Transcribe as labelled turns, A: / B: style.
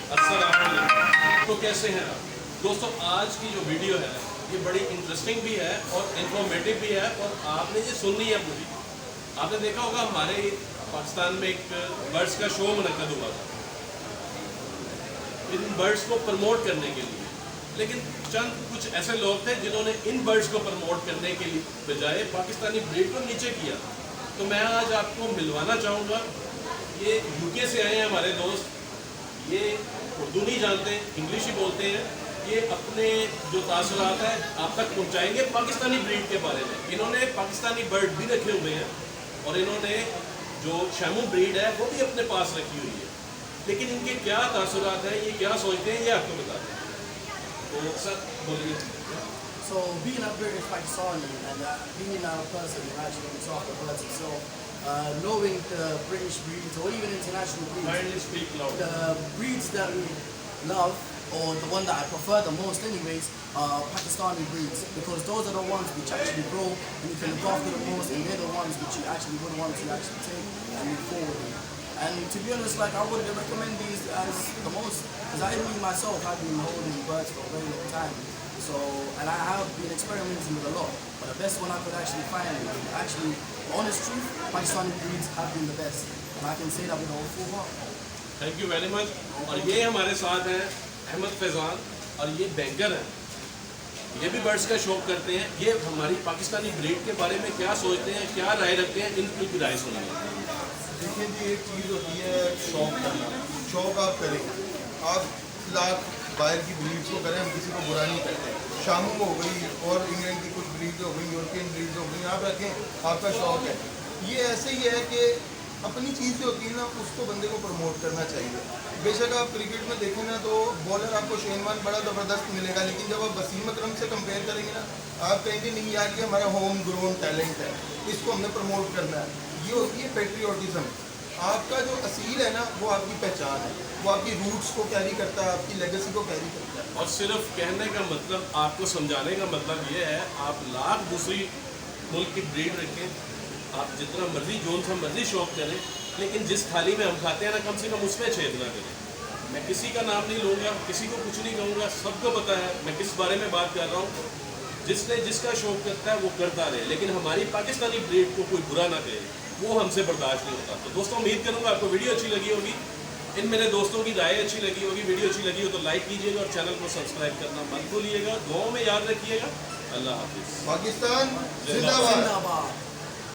A: अस्सलाम वालेकुम। तो कैसे हैं आप दोस्तों? आज की जो वीडियो है ये बड़ी इंटरेस्टिंग भी है और इंफॉर्मेटिव भी है और आपने ये सुननी है पूरी। आपने देखा होगा हमारे पाकिस्तान में एक बर्ड्स का शो मुनक्कद हुआ था इन बर्ड्स को प्रमोट करने के लिए, लेकिन चंद कुछ ऐसे लोग थे जिन्होंने इन बर्ड्स को प्रमोट करने के लिए बजाय पाकिस्तानी ब्रीड को नीचे किया। तो मैं आज आपको मिलवाना चाहूँगा, ये यूके से आए हैं हमारे दोस्त, ये उर्दू नहीं जानते, इंग्लिश ही बोलते हैं। ये अपने जो तासुरात है आप तक पहुंचाएंगे पाकिस्तानी ब्रीड के बारे में। इन्होंने पाकिस्तानी बर्ड भी रखे हुए हैं और इन्होंने जो शैमो ब्रीड है वो भी अपने पास रखी हुई है, लेकिन इनके क्या तासुरात हैं, ये क्या सोचते हैं, ये आपको बताते हैं। तो सर बोलिए।
B: So being a British Pakistani and being a person who actually looks after birds himself, knowing the British breeds or even international breeds,
A: Kindly speak loud.
B: the breeds that we love or the one that I prefer the most anyways are Pakistani breeds, because those are the ones which actually grow and you can look after the most, and they're the ones which you actually would want to actually take and move forward with. And to be honest, like I would recommend these as the most, because I really myself have been holding birds for a very long time. So, and I have been experimenting with a lot, but the best one I could actually find, actually, honest truth, Pakistani breeds have been the best, and I can say that with all full heart.
A: Thank you very much. और ये हमारे साथ हैं अहमद फैज़ान, और ये banker हैं, ये भी बर्ड्स का शौक करते हैं। ये हमारी पाकिस्तानी ब्रीड के बारे में क्या सोचते हैं, क्या राय रखते हैं, इनकी राय सुनिए।
C: देखिए जी, एक चीज़ होती है शौक करना। शौक आप करें, आप लाख बाहर की ब्रीड्स को करें, हम किसी को बुरा नहीं करते। शामो हो गई और इंग्लैंड की कुछ ब्रीड्स हो गई, यूरोपियन ब्रीड्स हो गई, आप रखें, आपका शौक है। ये ऐसे ही है कि अपनी चीज़ जो होती है ना, उसको बंदे को प्रमोट करना चाहिए। बेशक आप क्रिकेट में देखें ना, तो बॉलर आपको शेनवान बड़ा ज़बरदस्त मिलेगा, लेकिन जब आप वसीम अकरम से कंपेयर करेंगे ना, आप कहेंगे नहीं यार, ये हमारा होम ग्रोन टैलेंट है, इसको हमने प्रमोट करना है। ये होती है पेट्रियोटिज़म। आपका जो असील है ना, वो आपकी पहचान है, वो आपकी रूट्स को कैरी करता है, आपकी लेगेसी को कैरी करता है।
A: और सिर्फ कहने का मतलब, आपको समझाने का मतलब ये है, आप लाख दूसरी मुल्क की ब्रीड रखें, आप जितना मर्जी जोन सा मर्जी शौक करें, लेकिन जिस थाली में हम खाते हैं ना, कम से कम उसमें छेद ना करें। मैं किसी का नाम नहीं लूँगा, किसी को कुछ नहीं कहूँगा, सबको पता है मैं किस बारे में बात कर रहा हूँ। जिसने जिसका शौक करता है वो करता रहे, लेकिन हमारी पाकिस्तानी ब्रीड को कोई बुरा ना करे, वो हमसे बर्दाश्त नहीं होता। तो दोस्तों, उम्मीद करूँगा आपको वीडियो अच्छी लगी होगी, इन मेरे दोस्तों की राय अच्छी लगी होगी। वीडियो अच्छी लगी हो तो लाइक कीजिएगा और चैनल को सब्सक्राइब करना मत भूलिएगा। दुआओं में याद रखिएगा। अल्लाह हाफिज़।
C: पाकिस्तान जिंदाबाद।
B: Zindabad.